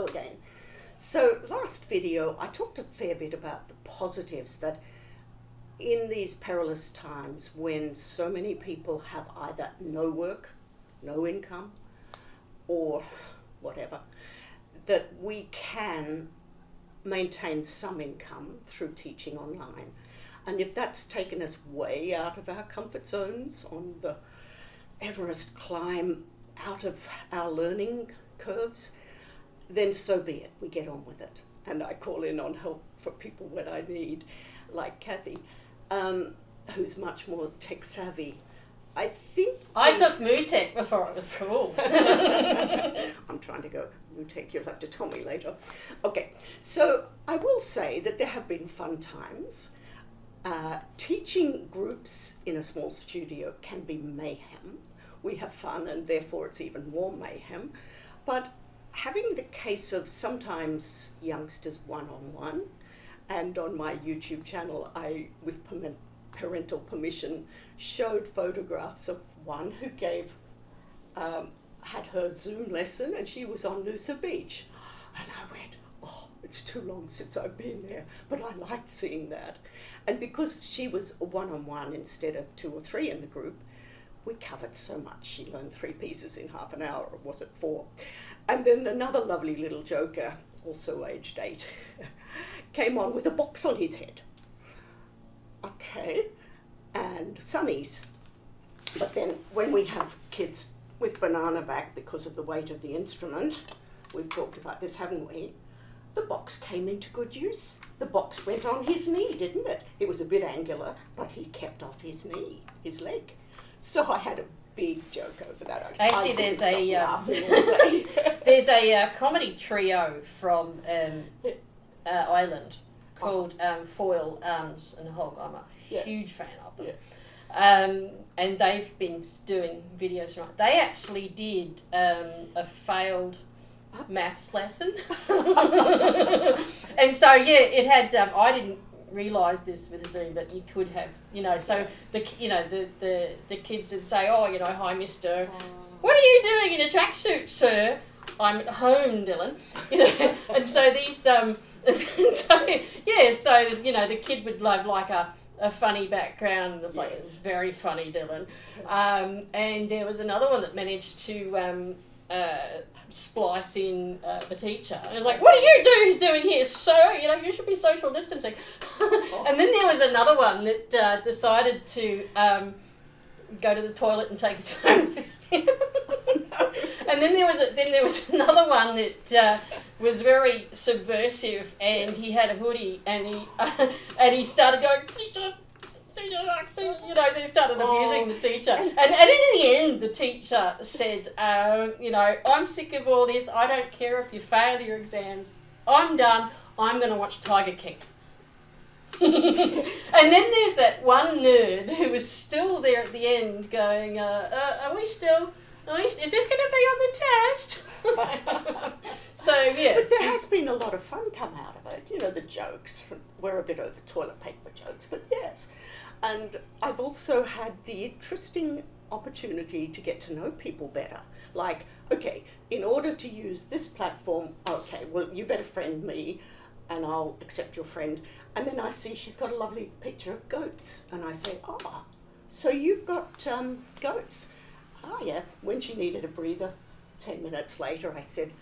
Hello again. So last video I talked a fair bit about the positives that in these perilous times when so many people have either no work, no income, or whatever, that we can maintain some income through teaching online. And if that's taken us way out of our comfort zones on the Everest climb, out of our learning curves, then so be it. We get on with it. And I call in on help for people when I need, like Kathy, who's much more tech savvy. I think I took MooTech before it was cool. I'm trying to go MooTech, you'll have to tell me later. Okay, so I will say that there have been fun times. Teaching groups in a small studio can be mayhem. We have fun and therefore it's even more mayhem. But having the case of sometimes youngsters one-on-one, and on my YouTube channel I, with parental permission, showed photographs of one who gave, had her Zoom lesson and she was on Noosa Beach. And I went, oh, it's too long since I've been there, but I liked seeing that. And because she was one-on-one instead of 2 or 3 in the group, we covered so much. She learned 3 pieces in half an hour, or was it 4? And then another lovely little joker, also aged 8, came on with a box on his head. Okay, and sunnies. But then when we have kids with banana back because of the weight of the instrument, we've talked about this, haven't we? The box came into good use. The box went on his knee, didn't it? It was a bit angular, but he kept off his knee, his leg. So I had a big joke over that. Actually, there's a comedy trio from Ireland called Foyle, Arms and Hog. I'm a huge fan of them. Yeah. And they've been doing videos. Right? They actually did a failed maths lesson. And so, yeah, it had, I didn't realise this with Zoom, but you could have, so the kids would say, oh, hi, mister, what are you doing in a tracksuit, sir? I'm at home, Dylan. And so these, so the kid would love like a funny background. It was like, it's very funny, Dylan. And there was another one that managed to splice in the teacher. And it was like, what are you doing here, sir? You should be social distancing. And then there was another one that decided to go to the toilet and take his phone. And then there was another one that was very subversive, and he had a hoodie, and he started going, teacher, so he started abusing the teacher. And in the end, the teacher said, I'm sick of all this. I don't care if you fail your exams. I'm done. I'm going to watch Tiger King. And then there's that one nerd who was still there at the end going, is this going to be on the test? So, yeah. But there has been a lot of fun come out of it. The jokes. We're a bit over toilet paper jokes, but yes. And I've also had the interesting opportunity to get to know people better. Like, okay, in order to use this platform, okay, well, you better friend me and I'll accept your friend. And then I see she's got a lovely picture of goats. And I say, so you've got goats. Yeah. When she needed a breather, 10 minutes later, I said,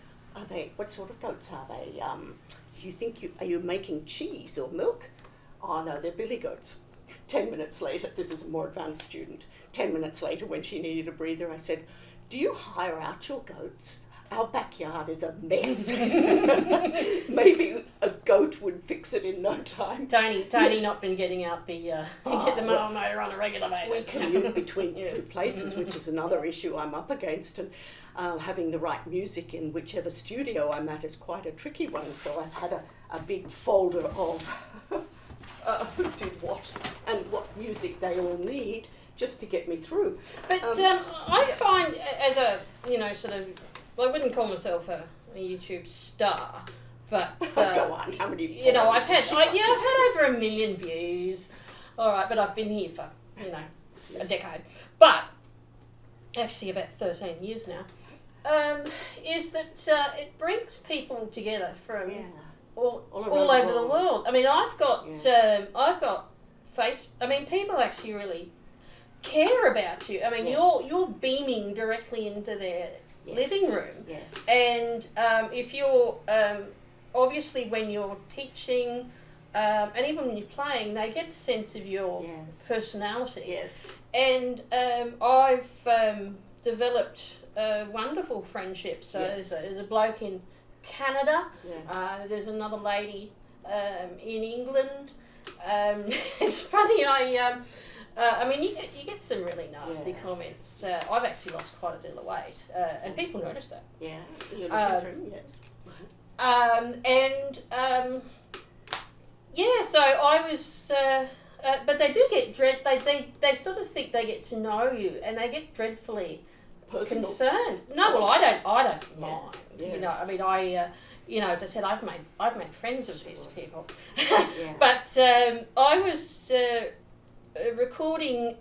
what sort of goats are they? Are you making cheese or milk? Oh, no, they're billy goats. 10 minutes later, this is a more advanced student, 10 minutes later when she needed a breather, I said, do you hire out your goats? Our backyard is a mess. Maybe a goat would fix it in no time. Tony yes. Not been getting out the get the mower on a regular basis. We commute between 2 places, which is another issue I'm up against, and having the right music in whichever studio I'm at is quite a tricky one. So I've had a big folder of who did what and what music they all need just to get me through. But I find as a I wouldn't call myself a YouTube star, but go on. How many? I've had over 1 million views. All right, but I've been here for a decade. But actually, about 13 years now. is that it brings people together from Yeah. all All over the world. I mean, I've got people actually really care about you. I mean, Yes. you're beaming directly into their Yes. living room, Yes. and if you're obviously when you're teaching, and even when you're playing, they get a sense of your Yes. personality. Yes. And I've developed wonderful friendships. So Yes. there's a bloke in Canada. Yeah. There's another lady in England. It's funny. I mean, you get some really nasty Yes. comments. I've actually lost quite a deal of weight, and people notice that. Yeah. You're looking through, yes. Yeah, so I was, but they do get they sort of think they get to know you, and they get dreadfully Personal. concerned. No, well, I don't mind. Yes. You know, I mean, as I said, I've made friends with these people. Yeah. But I was recording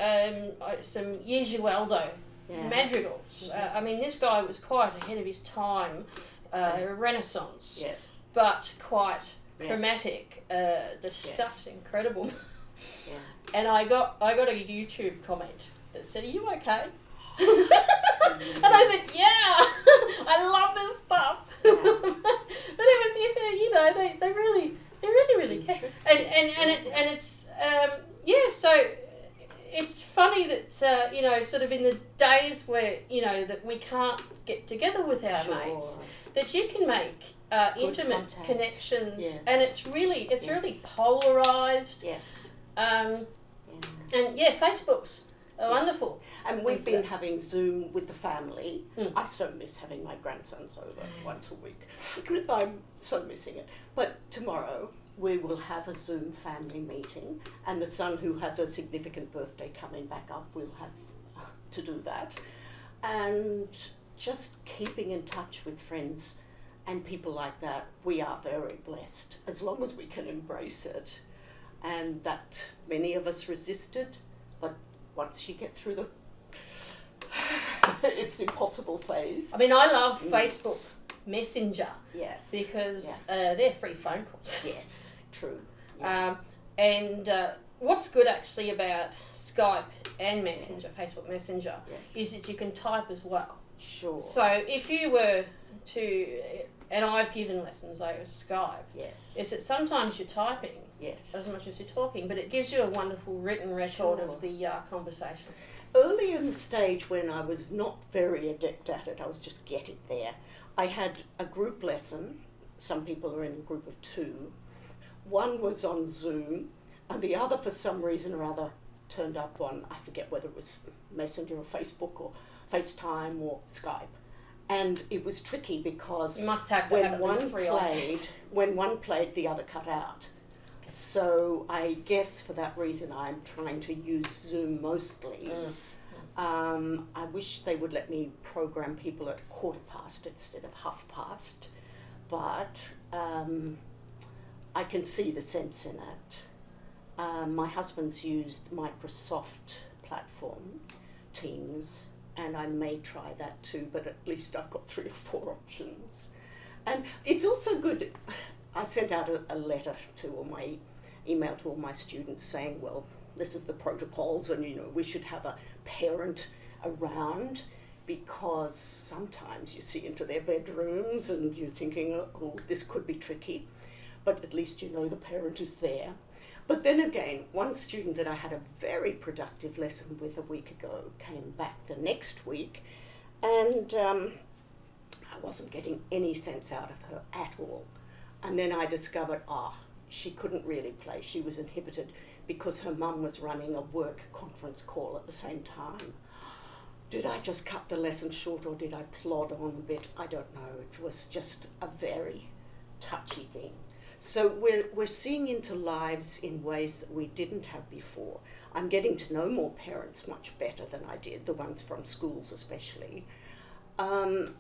some Gesualdo madrigals. I mean, this guy was quite ahead of his time, Renaissance, Yes. but quite Yes. chromatic. The stuff's incredible. Yeah. And I got a YouTube comment that said, "Are you okay?" And I said, "Yeah, I love this stuff." Yeah. But it was, they really care. And it's so it's funny that sort of in the days where that we can't get together with our mates, that you can make intimate contact. connections, Yes. and it's really polarized. Yes. And Facebook's wonderful. And we've been having Zoom with the family. Mm. I so miss having my grandsons over once a week. I'm so missing it. But tomorrow we will have a Zoom family meeting, and the son who has a significant birthday coming back up will have to do that. And just keeping in touch with friends and people like that, we are very blessed, as long as we can embrace it. And that many of us resisted, but once you get through the it's impossible phase. I mean, I love Facebook Messenger. Yes. Because they're free phone calls. Yes, true. Yeah. And what's good actually about Skype and Messenger, Facebook Messenger, is that you can type as well. Sure. So if you were to, and I've given lessons over Skype, is that sometimes you're typing as much as you're talking, but it gives you a wonderful written record of the conversation. Early in the stage when I was not very adept at it, I was just getting there, I had a group lesson. Some people are in a group of 2. One was on Zoom, and the other, for some reason or other, turned up on, I forget whether it was Messenger or Facebook or FaceTime or Skype. And it was tricky because you must have to have at least 3 options. When one played, the other cut out. So I guess for that reason I'm trying to use Zoom mostly. I wish they would let me program people at 1/4 instead of 1/2, but I can see the sense in it. My husband's used Microsoft platform, Teams, and I may try that too, but at least I've got 3 or 4 options. And it's also good. I sent out a letter or my email to all my students saying, well, this is the protocols, and we should have a parent around, because sometimes you see into their bedrooms and you're thinking, oh, this could be tricky, but at least the parent is there. But then again, one student that I had a very productive lesson with a week ago came back the next week, and I wasn't getting any sense out of her at all. And then I discovered, she couldn't really play. She was inhibited because her mum was running a work conference call at the same time. Did I just cut the lesson short, or did I plod on a bit? I don't know. It was just a very touchy thing. So we're seeing into lives in ways that we didn't have before. I'm getting to know more parents much better than I did, the ones from schools especially. And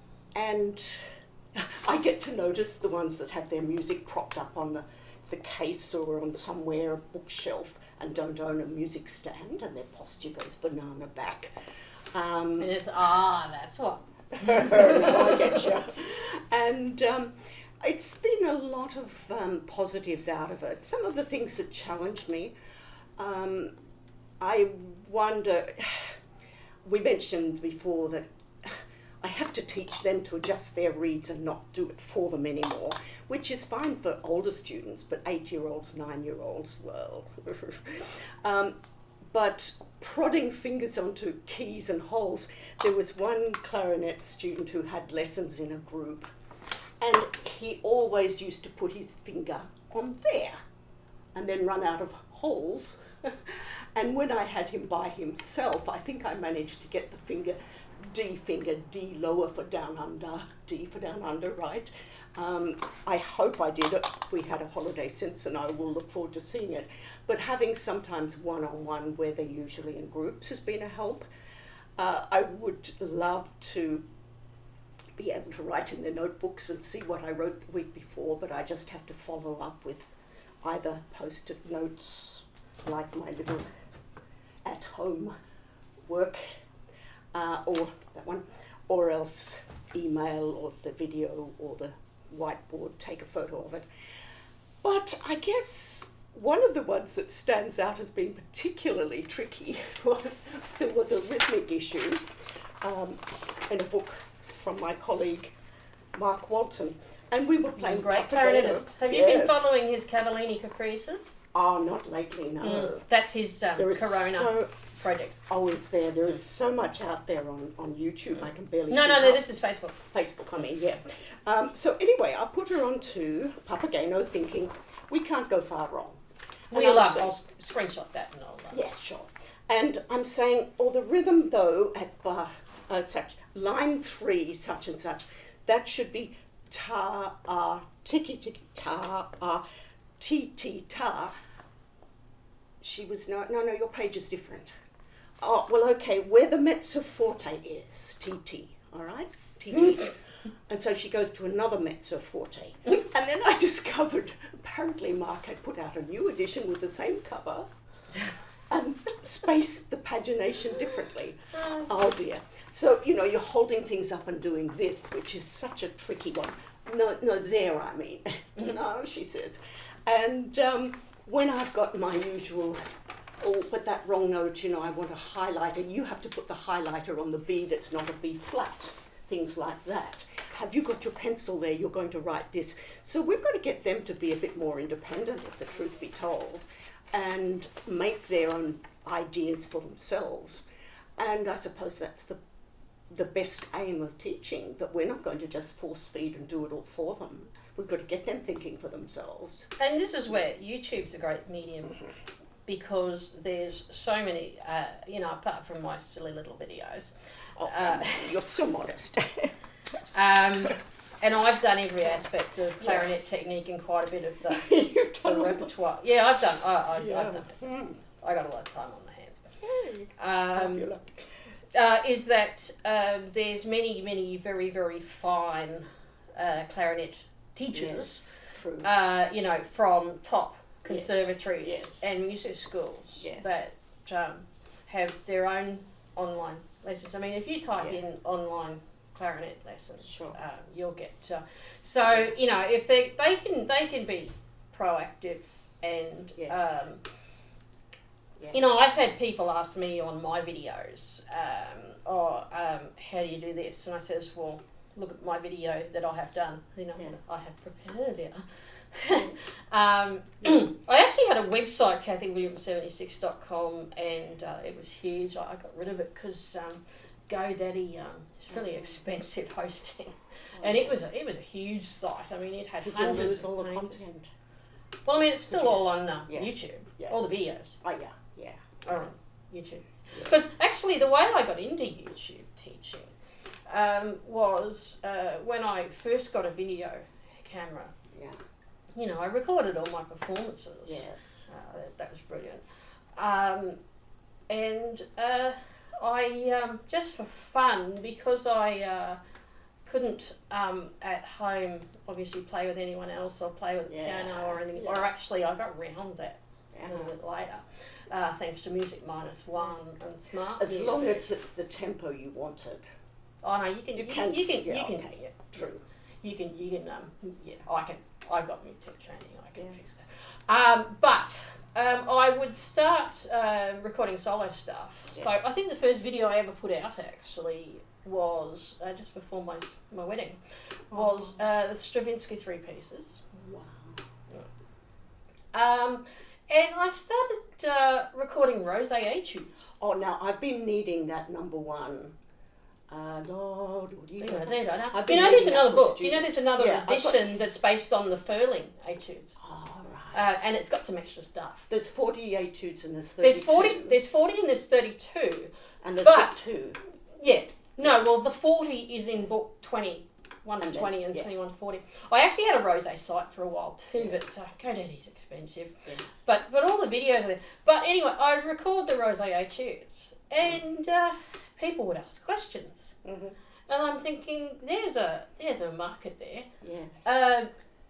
I get to notice the ones that have their music propped up on the case or on somewhere, a bookshelf, and don't own a music stand, and their posture goes banana back. And it's, that's what I get you. And it's been a lot of positives out of it. Some of the things that challenged me, I wonder, we mentioned before that I have to teach them to adjust their reeds and not do it for them anymore, which is fine for older students, but 8-year-olds, 9-year-olds, well. But prodding fingers onto keys and holes, there was one clarinet student who had lessons in a group, and he always used to put his finger on there and then run out of holes. And when I had him by himself, I think I managed to get the finger D lower for down under, D for down under, right? I hope I did it. We had a holiday since, and I will look forward to seeing it. But having sometimes one-on-one where they're usually in groups has been a help. I would love to be able to write in their notebooks and see what I wrote the week before, but I just have to follow up with either post-it notes, like my little at-home work, or that one, or else email or the video or the whiteboard, take a photo of it. But I guess one of the ones that stands out as being particularly tricky was there was a rhythmic issue in a book from my colleague Mark Walton, and we were playing great clarinetist. Have you been following his Cavallini Caprices? Oh, not lately, no. That's his Corona project. Oh, is there? There is so much out there on YouTube, I can barely No, this is Facebook. Facebook, I mean, yeah. So anyway, I put her on to Papageno thinking, we can't go far wrong. I'll screenshot that and all that. Yes, sure. And I'm saying, the rhythm though at such line 3, such and such, that should be ta, tiki tiki ta, ti ta. She was no, your page is different. Oh, well, okay, where the mezzo forte is, TT, all right? TTs. And so she goes to another mezzo forte. And then I discovered, apparently Mark had put out a new edition with the same cover and spaced the pagination differently. Oh dear. So, you're holding things up and doing this, which is such a tricky one. No, there, I mean. No, she says. And when I've got my usual, but that wrong note, I want a highlighter, you have to put the highlighter on the B that's not a B flat, things like that. Have you got your pencil there? You're going to write this. So we've got to get them to be a bit more independent, if the truth be told, and make their own ideas for themselves. And I suppose that's the best aim of teaching, that we're not going to just force feed and do it all for them. We've got to get them thinking for themselves. And this is where YouTube's a great medium, because there's so many, apart from my silly little videos. Oh, you're so modest. And I've done every aspect of clarinet technique and quite a bit of the repertoire. Yeah, I've done it. I got a lot of time on my hands. Is that there's many very, very fine clarinet teachers, true. From top conservatories and music schools that have their own online lessons. I mean, if you type in online clarinet lessons, you'll get. If they can be proactive and. I've had people ask me on my videos, how do you do this? And I says, well, look at my video that I have done. I have prepared it. I actually had a website, KathyWilliams76.com, and it was huge. I got rid of it because GoDaddy is really expensive hosting, and it was a huge site. I mean, it had hundreds. Did you lose all the content? Well, I mean, it's still all on YouTube. All the videos. Oh yeah. On YouTube. Because actually, the way I got into YouTube teaching was when I first got a video camera. Yeah. I recorded all my performances. Yes. That was brilliant. And I, just for fun, because I couldn't at home obviously play with anyone else or play with a piano or anything, or actually I got around that a little bit later. Thanks to Music -1 and Smart As Music. long as it's the tempo you wanted. Oh no, you can. You You can. can. Yeah, You can. okay. Yeah, True. You can. Yeah, I can. I've got music training. I can Yeah. fix that. But I would start recording solo stuff. Yeah. So I think the first video I ever put out actually was just before my wedding. Was the Stravinsky 3 pieces. Wow. And I started recording Rose etudes. Oh, now I've been needing that number one. Lord, what do you got? I've been You know, there's needing another that for a book. You know, student. there's another Yeah, I've got edition that's based on the Furling etudes. Oh, right. And it's got some extra stuff. There's 40 etudes and there's 32. There's 40 and there's 32. And there's but- got 2. Yeah. No, well, the 40 is in book 21 to And then, 20 and yeah. 21 to 40. I actually had a Rose site for a while too, but GoDaddy's expensive. Yeah. But all the videos are there. But anyway, I'd record the Rose etudes and people would ask questions. Mm-hmm. And I'm thinking, there's a market there. Yes.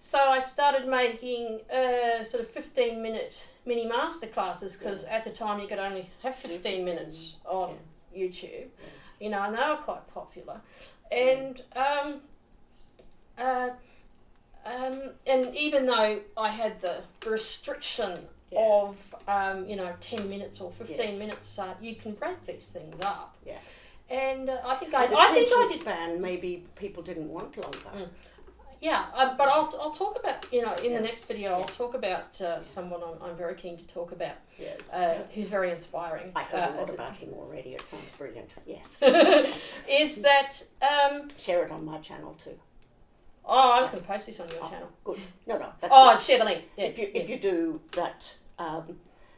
So I started making sort of 15-minute mini master classes because Yes. at the time you could only have 15 minutes on YouTube, you know, and they were quite popular. And and even though I had the restriction of 10 minutes or 15 minutes, you can break these things up. Yeah. And I think And I think I attention did. span, maybe people didn't want longer. Yeah, but I'll talk about, in the next video, I'll talk about someone I'm very keen to talk about, Yes. who's very inspiring. I heard a lot about him already. It sounds brilliant. Yes. Is that, Share it on my channel too. I was going to post this on your channel. Good. No. That's Oh, good. share the link. Yeah, If you do that,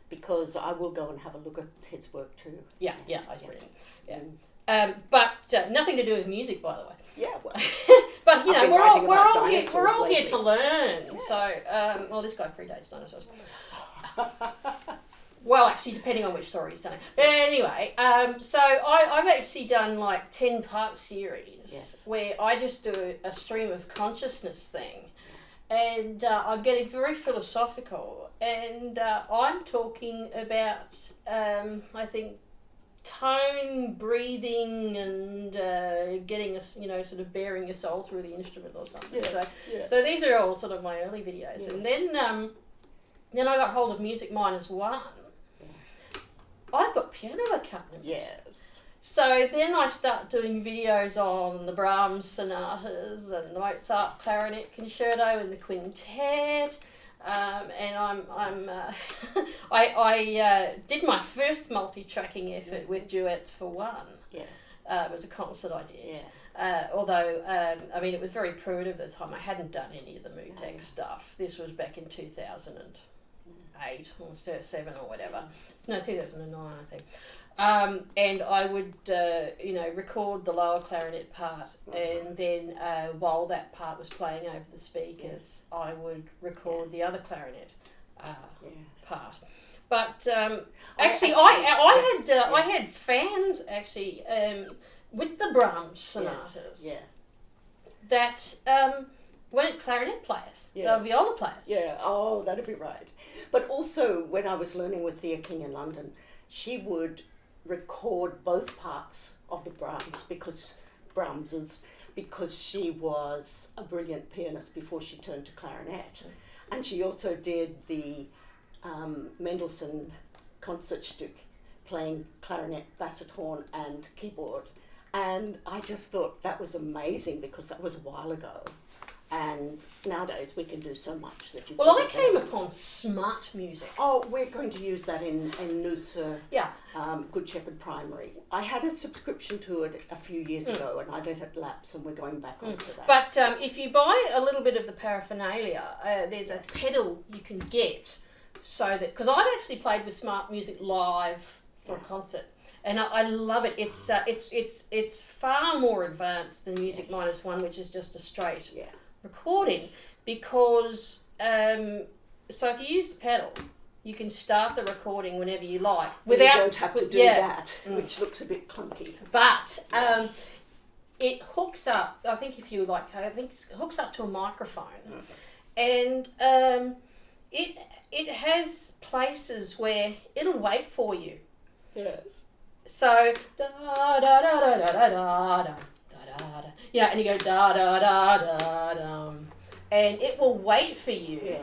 because I will go and have a look at his work too. yeah, that's brilliant. Yeah. Mm. But nothing to do with music, by the way. Yeah. Well. But I've been writing we're about all here dinosaurs to learn. Yes. So, well, this guy predates dinosaurs. Well, actually, depending on which story he's telling. But anyway, so I've actually done like 10-part series where I just do a stream of consciousness thing, and I'm getting very philosophical, and I'm talking about I think tone, breathing, and getting us, sort of bearing your soul through the instrument or something. So these are all sort of my early videos, and then I got hold of Music Minus One. I've got piano accompaniment. Yes. So then I start doing videos on the Brahms sonatas and the Mozart clarinet concerto and the quintet. And I did my first multi-tracking effort with Duets for One. Yes. It was a concert I did. Yeah. Although, it was very primitive at the time. I hadn't done any of the Mootec stuff. This was back in 2008 or 7 or whatever. No, 2009, I think. And I would, record the lower clarinet part, and then while that part was playing over the speakers, I would record the other clarinet part. But actually, I had fans actually with the Brahms sonatas that weren't clarinet players; they were viola players. Yeah. Oh, that'd be right. But also, when I was learning with Thea King in London, she would record both parts of the Brahmses because she was a brilliant pianist before she turned to clarinet. And she also did the Mendelssohn Concertstück, playing clarinet, basset horn and keyboard. And I just thought that was amazing because that was a while ago. And nowadays we can do so much that you. Well, I came upon smart music. Oh, we're going to use that in Noosa, Good Shepherd Primary. I had a subscription to it a few years ago, and I let it lapse, and we're going back onto that. But if you buy a little bit of the paraphernalia, there's a pedal you can get, so that because I've actually played with smart music live for a concert. And I love it. It's far more advanced than Music Minus One, which is just a straight recording, because so if you use the pedal, you can start the recording whenever you like without. You don't have to do that, which looks a bit clunky. But it hooks up. I think it hooks up to a microphone, and it has places where it'll wait for you. Yes. So da da da da da da da da da da. Yeah, and you go da da da da da, and it will wait for you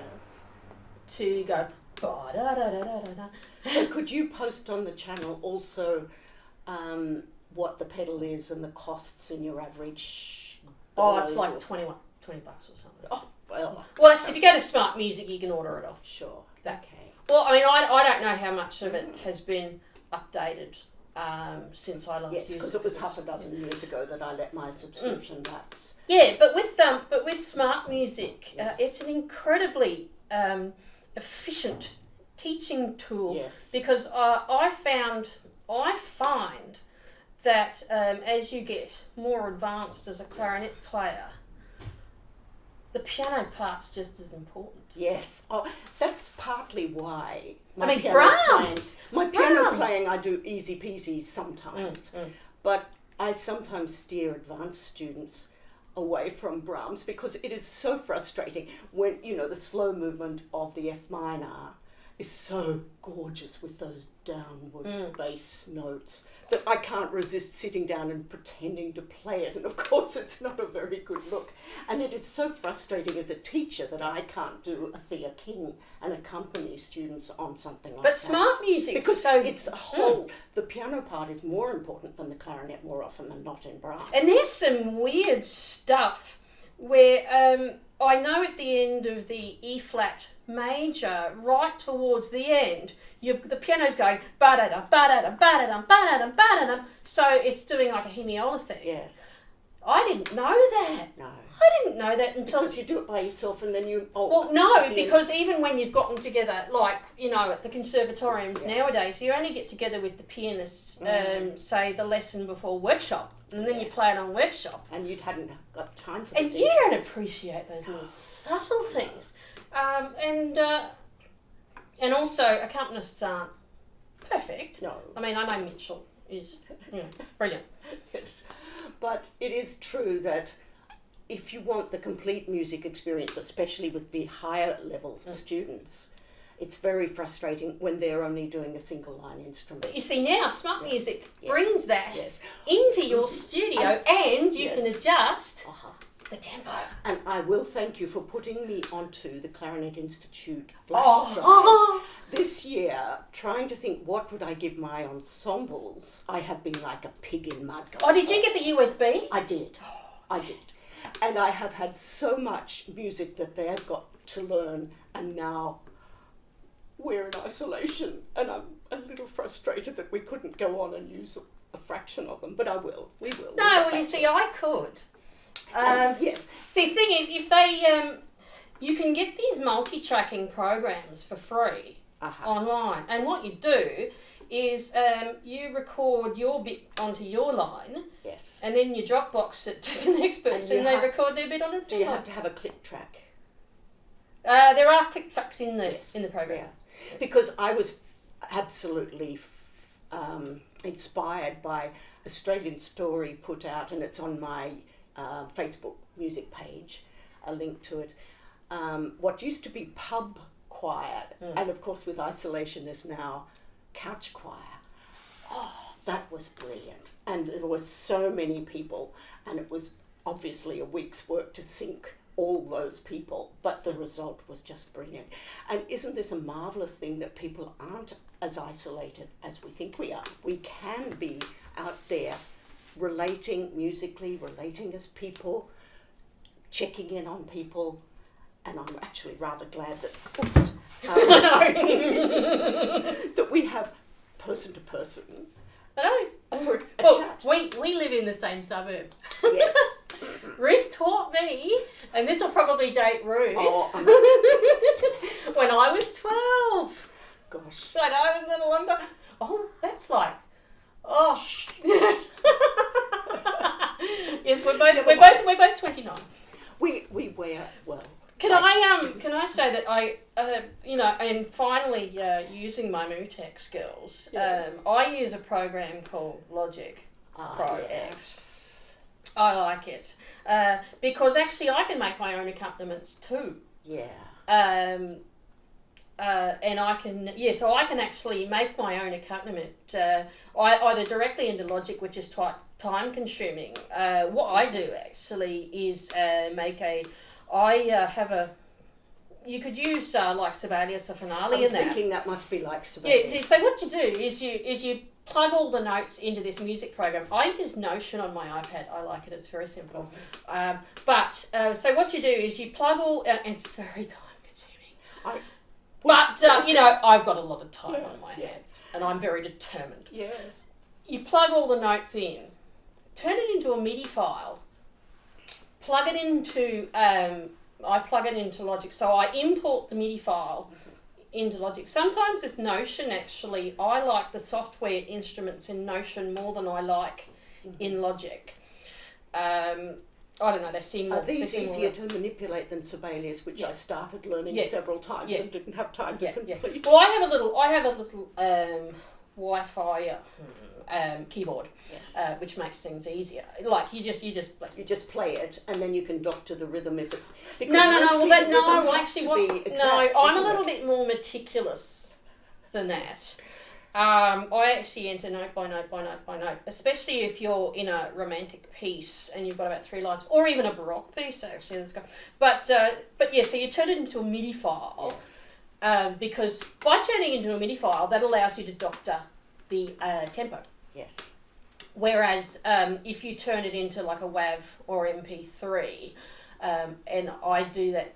to go ba da da da da da. So could you post on the channel also what the pedal is and the costs in your average? Oh, it's like $20 or something. Oh, well. Well, actually, if you go to Smart Music, you can order it off. Sure. That. Okay. Well, I mean, I don't know how much of it has been updated since I last used it. Because it was half a dozen years ago that I let my subscription lapse. Yeah, but with Smart Music, it's an incredibly efficient teaching tool. Yes. Because I find that as you get more advanced as a clarinet player, the piano part's just as important. Yes. Oh, that's partly why. My piano playing, I do easy peasy sometimes. But I sometimes steer advanced students away from Brahms because it is so frustrating when, the slow movement of the F minor is so gorgeous with those downward bass notes that I can't resist sitting down and pretending to play it. And of course it's not a very good look. And it is so frustrating as a teacher that I can't do a Thea King and accompany students on something like that. But Smart Music, because it's a whole, the piano part is more important than the clarinet more often than not in Brahms. And there's some weird stuff where I know at the end of the E flat major, right towards the end, the piano's going ba-da-dum, ba-da-dum, ba-da-dum, ba-da-dum, ba-da-dum, so it's doing like a hemiola thing. Yes. I didn't know that. No. I didn't know that until... Because you do it by yourself and then you... Well, no, because even when you've gotten together, like, at the conservatoriums nowadays, you only get together with the pianist, say, the lesson before workshop, and then you play it on workshop. And you hadn't got time for and you don't appreciate those little subtleties. And also, accompanists aren't perfect. No. I mean, I know Mitchell is brilliant. Yes. But it is true that if you want the complete music experience, especially with the higher level students, it's very frustrating when they're only doing a single line instrument. But you see now, Smart Music brings that into your studio and you can adjust the tempo. And I will thank you for putting me onto the Clarinet Institute flash drives. This year, trying to think what would I give my ensembles, I have been like a pig in mud. Oh, did you get the USB? I did. And I have had so much music that they have got to learn, and now we're in isolation, and I'm a little frustrated that we couldn't go on and use a fraction of them, but we will. No, well, you see, I could. Yes. See, the thing is, if they, you can get these multi-tracking programs for free online, and what you do is you record your bit onto your line, and then you Dropbox it to the next person, and they record their bit on it. Do you have to have a click track? There are click tracks in the program. Yeah. Because I was absolutely inspired by Australian Story put out, and it's on my Facebook music page, a link to it, what used to be pub choir, and of course with isolation there's now couch choir. Oh, that was brilliant. And there were so many people, and it was obviously a week's work to sync all those people, but the result was just brilliant. And isn't this a marvellous thing that people aren't as isolated as we think we are? We can be out there relating musically, relating as people, checking in on people, and I'm actually rather glad that, that we have person to person. I know. For a chat. We live in the same suburb. Yes. Ruth taught me, and this will probably date Ruth, when I was 12. Gosh. I know, isn't that a long time? Oh, that's like, Yes, we're both 29. We wear well. Can I say that I and finally using my Mutex skills, I use a program called Logic Pro X. I like it because actually I can make my own accompaniments too. Yeah. and I can, so I can actually make my own accompaniment, either directly into Logic, which is time consuming. What I do actually is you could use like Sibelius or Finale in that. I was thinking that must be like Sibelius. Yeah, so what you do is you plug all the notes into this music program. I use Notion on my iPad. I like it. It's very simple. So what you do is you plug all... it's very time consuming. I've got a lot of time on my hands, and I'm very determined. Yes. You plug all the notes in, turn it into a MIDI file, plug it into... I plug it into Logic. So I import the MIDI file into Logic. Sometimes with Notion, actually, I like the software instruments in Notion more than I like in Logic. I don't know, they seem more... Are these easier to manipulate than Sibelius, which I started learning several times and didn't have time to complete? Well, I have a little Wi-Fi keyboard, which makes things easier. Like you just play it, and then you can dock to the rhythm if it's... I'm a little bit more meticulous than that. I actually enter note by note by note by note, especially if you're in a romantic piece and you've got about 3 lines, or even a Baroque piece. Actually, but yeah, so you turn it into a MIDI file, because by turning into a MIDI file, that allows you to doctor the tempo. Yes. Whereas if you turn it into like a WAV or MP3, and I do that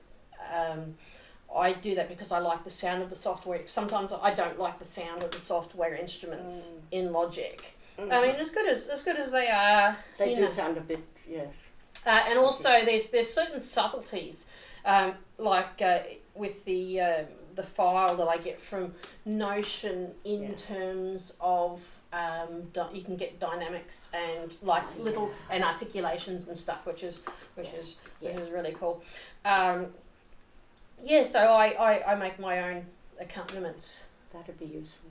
because I like the sound of the software. Sometimes I don't like the sound of the software instruments in Logic. I mean, as good as they are, they do sound a bit, yes. And also, there's certain subtleties, with the file that I get from Notion in terms of you can get dynamics and little and articulations and stuff, which is really cool. So I make my own accompaniments. That'd be useful.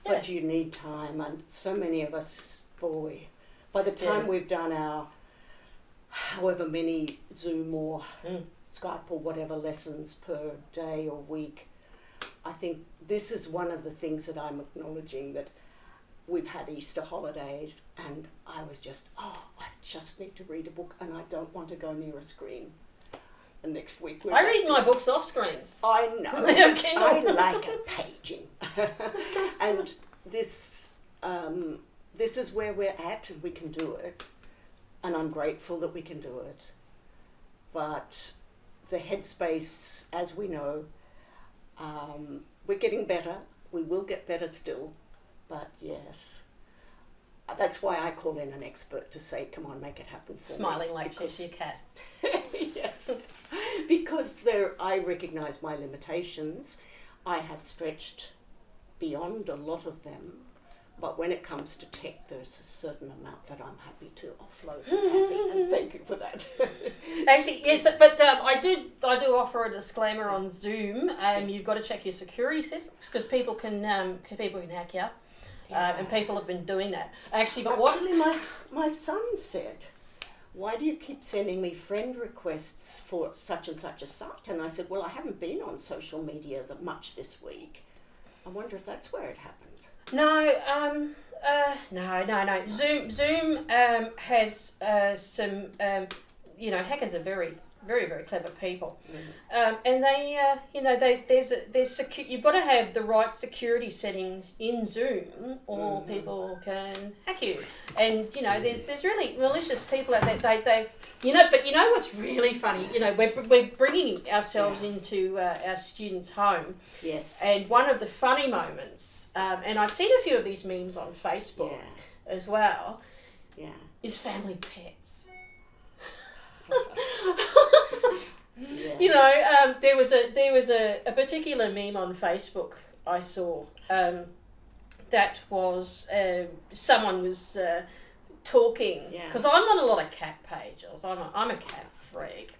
Yeah. But you need time, and so many of us, by the time we've done our however many Zoom or Skype or whatever lessons per day or week, I think this is one of the things that I'm acknowledging, that we've had Easter holidays and I was just, I just need to read a book and I don't want to go near a screen. And next week I read my books off screens. I know. I like a paging. And this is where we're at, and we can do it. And I'm grateful that we can do it. But the headspace, as we know, we're getting better. We will get better still. But yes, that's why I call in an expert to say, come on, make it happen for me. Smiling like Cheshire Cat. Yes. Because I recognise my limitations. I have stretched beyond a lot of them. But when it comes to tech, there's a certain amount that I'm happy to offload. And thank you for that. Actually, yes, but I do offer a disclaimer on Zoom. You've got to check your security settings, because people can hack you, and people have been doing that. Actually, my son said, why do you keep sending me friend requests for such and such a site? And I said, well, I haven't been on social media that much this week. I wonder if that's where it happened. No. Zoom has some, hackers are very, very, very clever people, and you've got to have the right security settings in Zoom, or people can hack you. And there's really malicious people out there. They've but what's really funny? We're bringing ourselves into our students' home. Yes. And one of the funny moments, and I've seen a few of these memes on Facebook as well, is family pets. There was a particular meme on Facebook I saw that was someone was talking, because I'm on a lot of cat pages. I'm a cat freak.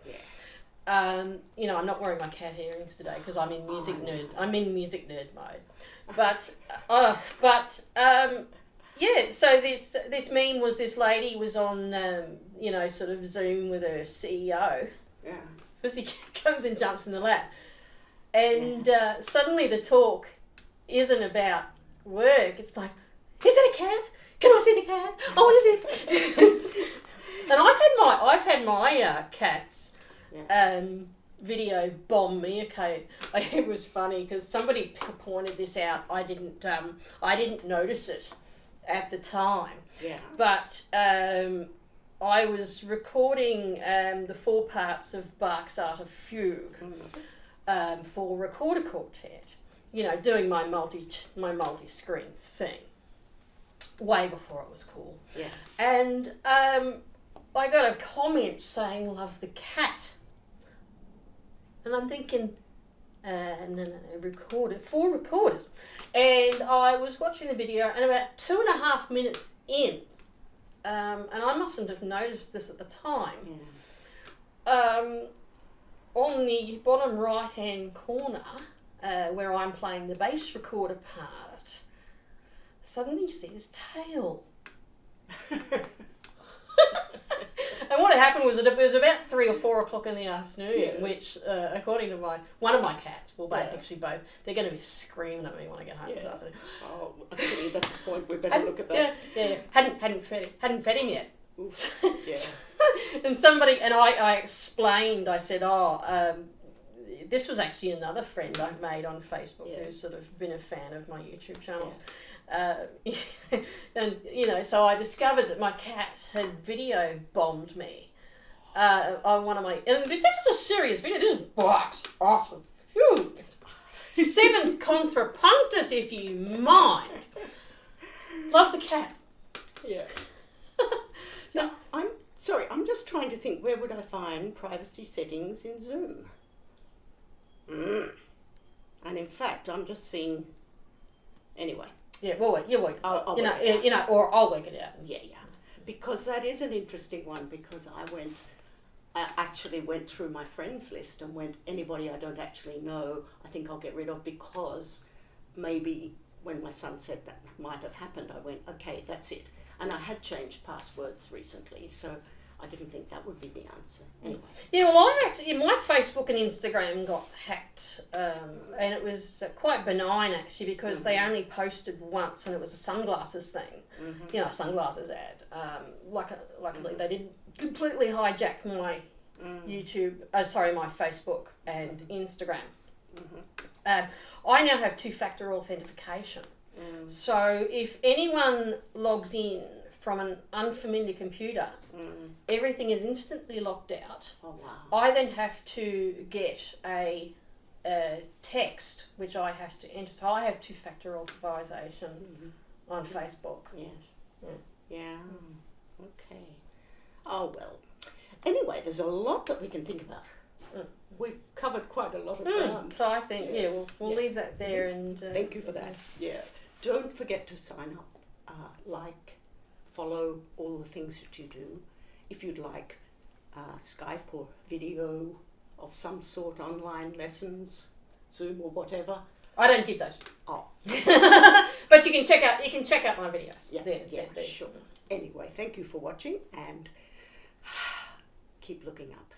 I'm not wearing my cat earrings today because I'm in music nerd mode. So this meme was, this lady was on sort of Zoom with her CEO. Because he comes and jumps in the lap. And suddenly the talk isn't about work. It's like, is that a cat? Can I see the cat? I want to see it. And I've had my cats video bomb me. Okay, it was funny because somebody pointed this out. I didn't notice it at the time. Yeah. But I was recording the 4 parts of Bach's Art of Fugue for Recorder Quartet. You know, doing my multi-screen thing. Way before it was cool. Yeah. And I got a comment saying, "Love the cat." And I'm thinking, no, recorded, 4 recorders. And I was watching the video, and about 2.5 minutes in, and I mustn't have noticed this at the time, on the bottom right-hand corner, where I'm playing the bass recorder part, suddenly says tail. And what happened was it was about 3 or 4 o'clock in the afternoon, which, according to one of my cats, well, both, they're going to be screaming at me when I get home this afternoon. Oh, actually, that's the point. We better look at that. Yeah. Hadn't fed him yet. Yeah. And I explained. I said, this was actually another friend I've made on Facebook who's sort of been a fan of my YouTube channels. And, you know, so I discovered that my cat had video bombed me on one of my... And this is a serious video. This is Bach's Art of Fugue. 7th Contrapuntus, if you mind. Love the cat. Yeah. Now, I'm just trying to think, where would I find privacy settings in Zoom? And in fact, I'm just seeing... Anyway. Yeah, we'll work it out. Or I'll work it out. Yeah. Because that is an interesting one, because I actually went through my friends list and went, anybody I don't actually know, I think I'll get rid of, because maybe when my son said that might have happened, I went, okay, that's it. And I had changed passwords recently, so I didn't think that would be the answer. Anyway. Yeah, well, my Facebook and Instagram got hacked, and it was quite benign actually, because they only posted once, and it was a sunglasses thing, you know, a sunglasses ad. Luckily, they didn't completely hijack my my Facebook and Instagram. I now have 2-factor authentication. So if anyone logs in from an unfamiliar computer, everything is instantly locked out. Oh, wow. I then have to get a text, which I have to enter. So I have 2-factor authorization on Facebook. Yes. Yeah. Okay. Oh, well. Anyway, there's a lot that we can think about. We've covered quite a lot of ground. So I think, we'll leave that there. And thank you for that. Yeah. Don't forget to sign up, follow all the things that you do. If you'd like Skype or video of some sort, online lessons, Zoom or whatever. I don't give those. Oh. But you can check out my videos. Yeah, sure. Anyway, thank you for watching, and keep looking up.